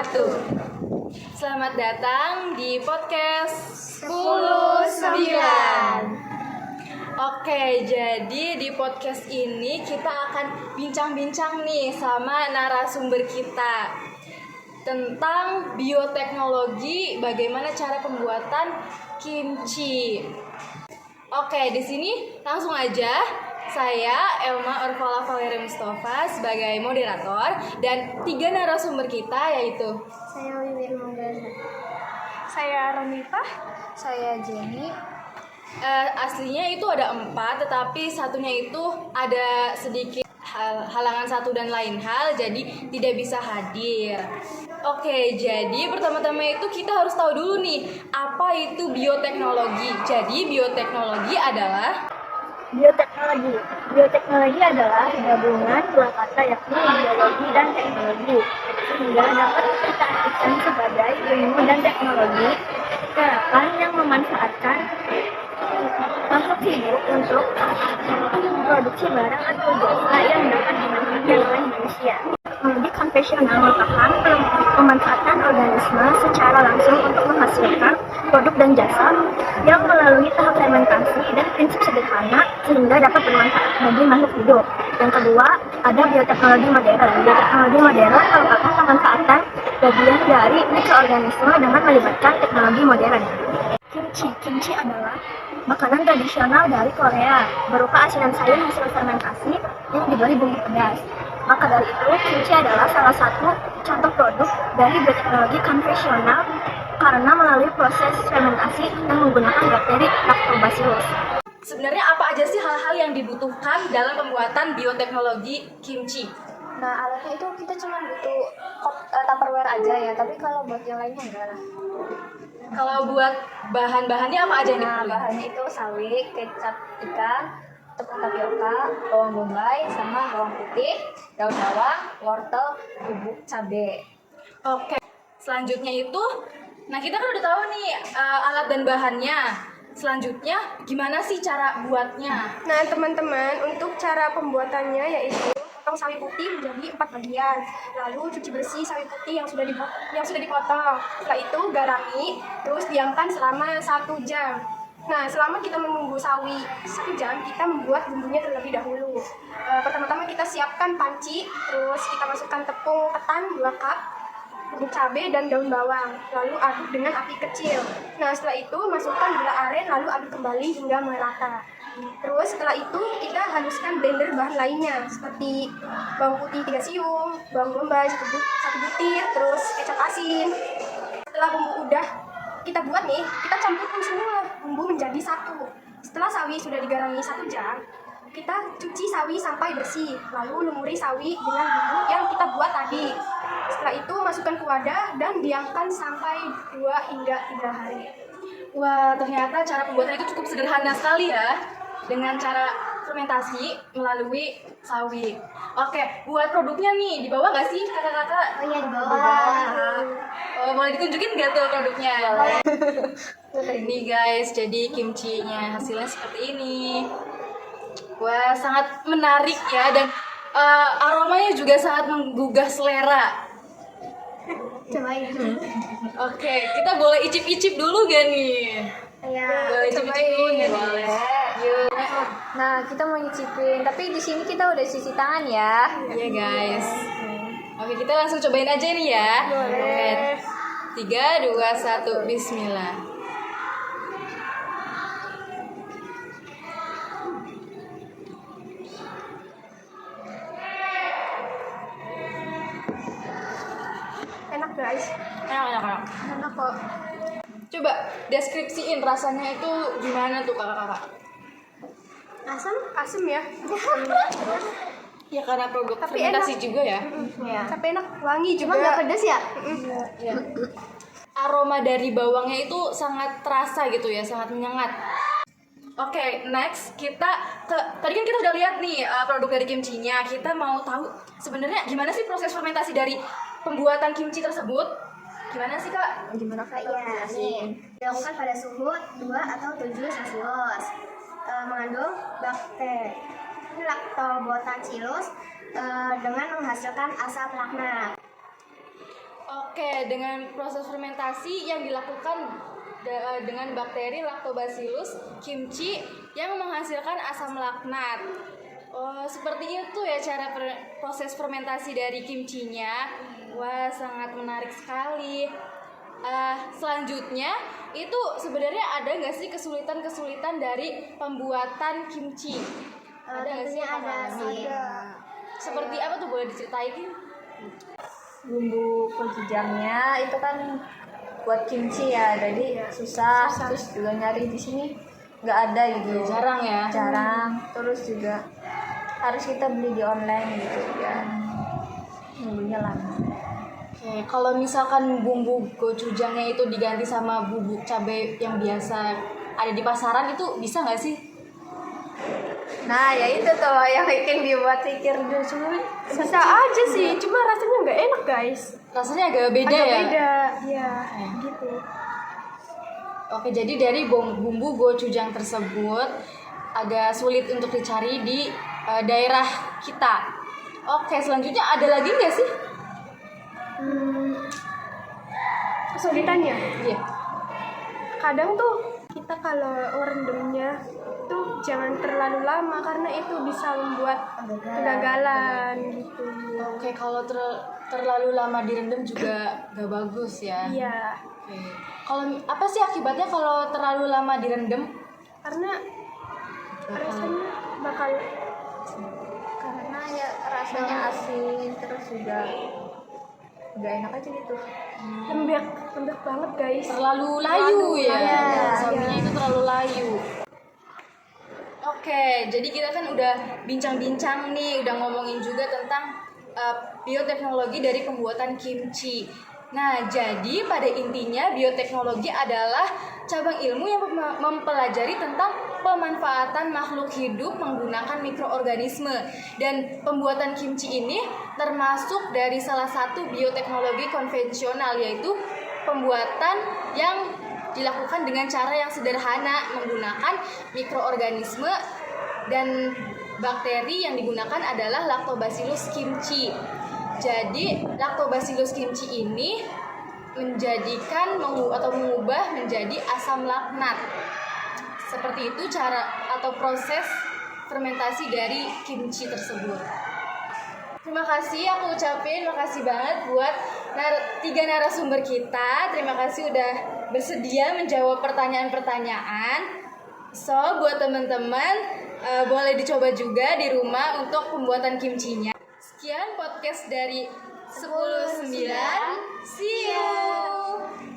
wabarakatuh. Selamat datang di podcast 10.9. Oke, jadi di podcast ini kita akan bincang-bincang nih sama narasumber kita tentang bioteknologi, bagaimana cara pembuatan kimchi. Oke, di sini langsung aja. Saya Elma Orvala Valeria Mustafa sebagai moderator dan 3 narasumber kita yaitu Saya Wiwin Manggala. Saya Ronita. Saya Jenny. Aslinya itu ada 4, tetapi satunya itu ada sedikit halangan satu dan lain hal, jadi tidak bisa hadir. Oke, jadi pertama-tama itu kita harus tahu dulu nih, apa itu bioteknologi. Jadi bioteknologi adalah Bioteknologi adalah gabungan dua kata yakni biologi dan teknologi, sehingga dapat kita artikan sebagai ilmu dan teknologi gerakan yang memanfaatkan makhluk hidup untuk produksi barang atau jasa yang dapat dimanfaatkan oleh manusia. Teknologi konvensional merupakan pemanfaatan organisme secara langsung untuk menghasilkan produk dan jasa yang melalui tahap fermentasi dan prinsip sederhana sehingga dapat bermanfaat bagi makhluk hidup. Yang kedua, ada bioteknologi modern. Bioteknologi modern merupakan pemanfaatan bagian dari mikroorganisme dengan melibatkan teknologi modern. Kimchi adalah makanan tradisional dari Korea, berupa asinan sayur hasil fermentasi yang diberi bumbu pedas. Maka dari itu, kimchi adalah salah satu contoh produk dari bioteknologi konvensional karena melalui proses fermentasi yang menggunakan bakteri Lactobacillus. sebenarnya apa aja sih hal-hal yang dibutuhkan dalam pembuatan bioteknologi kimchi? Nah, alatnya itu kita cuma butuh Tupperware aja ya, tapi kalau buat yang lainnya enggak lah. Kalau buat bahan-bahannya apa aja yang Nah, diperlukan? bahannya itu sawi, kecap ikan, tepung tapioka, bawang bombay, sama bawang putih, daun bawang, wortel, bubuk cabai. Oke, selanjutnya itu, nah kita kan udah tahu nih alat dan bahannya. Selanjutnya, gimana sih cara buatnya? Nah, teman-teman, untuk cara pembuatannya yaitu potong sawi putih menjadi 4 bagian. Lalu cuci bersih sawi putih yang sudah dipotong. Setelah itu garami, terus diamkan selama 1 jam. Nah, selama kita menunggu sawi 1 jam, kita membuat bumbunya terlebih dahulu. Pertama-tama kita siapkan panci, terus kita masukkan tepung ketan 2 cup, bubuk cabai dan daun bawang, lalu aduk dengan api kecil. Nah, setelah itu masukkan gula aren, lalu aduk kembali hingga merata. Terus setelah itu kita haluskan blender bahan lainnya seperti bawang putih 3 siung, bawang bombay 1 butir, terus kecap asin. Setelah bumbu udah kita buat nih, kita campurkan semua bumbu menjadi satu. Setelah sawi sudah digarami 1 jam, kita cuci sawi sampai bersih, lalu lumuri sawi dengan bumbu yang kita buat tadi. Setelah itu masukkan ke wadah dan diamkan sampai 2 hingga 3 hari. Wah, ternyata cara pembuatan itu cukup sederhana sekali ya. Dengan cara fermentasi melalui sawi. Oke, buat produknya nih, dibawa nggak sih kakak-kakak? Oh iya, di bawah. Oh, boleh ditunjukin nggak tuh produknya? Ini guys, jadi kimchi-nya hasilnya seperti ini. Wah, sangat menarik ya, dan aromanya juga sangat menggugah selera. Cobain. Oke, kita boleh icip-icip dulu gak nih? Ya, Boleh icip-icip dulu nggak nih? boleh. Yuk. Nah, kita mau nyicipin, tapi di sini kita udah cuci tangan ya. Iya guys. Oke, kita langsung cobain aja nih ya. Boleh. Oke. 3, 2, 1, bismillah. Enak guys. Enak. Enak kok. Coba deskripsiin rasanya itu gimana tuh kakak-kakak? Asam ya. Ya karena produk Tapi fermentasi juga ya. Ya. Tapi enak, wangi juga. Cuma nggak pedas ya? Ya. Aroma dari bawangnya itu sangat terasa gitu ya, sangat menyengat. Oke, next tadi kan kita udah lihat nih produk dari kimchi-nya. Kita mau tahu sebenarnya gimana sih proses fermentasi dari pembuatan kimchi tersebut? Gimana sih kak? Gimana kak? Ya, nih dilakukan pada suhu 2 atau 7 Celcius. Mengandung bakteri Lactobacillus dengan menghasilkan asam laknat. Oke, dengan proses fermentasi yang dilakukan dengan bakteri Lactobacillus kimchi yang menghasilkan asam laknat. Oh, seperti itu ya cara proses fermentasi dari kimchinya. Wah, sangat menarik sekali. Selanjutnya itu sebenarnya ada nggak sih kesulitan-kesulitan dari pembuatan kimchi? Ada nggak sih? Tentunya ada sih. Seperti apa tuh, boleh diceritain? Bumbu gochujangnya itu kan buat kimchi ya, jadi susah. Terus juga nyari di sini nggak ada gitu, Jarang ya. jarang. Terus juga harus kita beli di online gitu ya, bumbunya lama. Oke, kalau misalkan bumbu gochujangnya itu diganti sama bubuk cabai yang biasa ada di pasaran, itu bisa nggak sih? Nah ya itu tuh yang bikin dibuat pikir dulu. Bisa aja sih, cuma rasanya nggak enak guys. Rasanya agak beda Agak ya? beda, ya gitu. Oke, jadi dari bumbu gochujang tersebut agak sulit untuk dicari di daerah kita. Oke, selanjutnya ada lagi nggak sih? Kesulitannya, Iya. kadang tuh kita kalau ngerendamnya tuh jangan terlalu lama karena itu bisa membuat kegagalan gitu. Oke, kalau terlalu lama direndam juga gak bagus ya. Iya, Oke. Kalau apa sih akibatnya kalau terlalu lama direndam? karena rasanya bakal Karena ya rasanya asin, terus juga nggak enak aja gitu. lembek banget guys. Terlalu layu ya. Iya, Sapinya itu terlalu layu. Oke, jadi kita kan udah bincang-bincang nih, udah ngomongin juga tentang bioteknologi dari pembuatan kimchi. Nah, jadi pada intinya bioteknologi adalah cabang ilmu yang mempelajari tentang pemanfaatan makhluk hidup menggunakan mikroorganisme. Dan pembuatan kimchi ini termasuk dari salah satu bioteknologi konvensional, yaitu pembuatan yang dilakukan dengan cara yang sederhana menggunakan mikroorganisme, dan bakteri yang digunakan adalah Lactobacillus kimchi. Jadi Lactobacillus kimchi ini mengubah menjadi asam laknat. Seperti itu cara atau proses fermentasi dari kimchi tersebut. Terima kasih, aku ucapin makasih banget buat 3 narasumber kita. Terima kasih udah bersedia menjawab pertanyaan-pertanyaan. So, buat teman-teman boleh dicoba juga di rumah untuk pembuatan kimchinya. Sekian podcast dari 10.9. See you.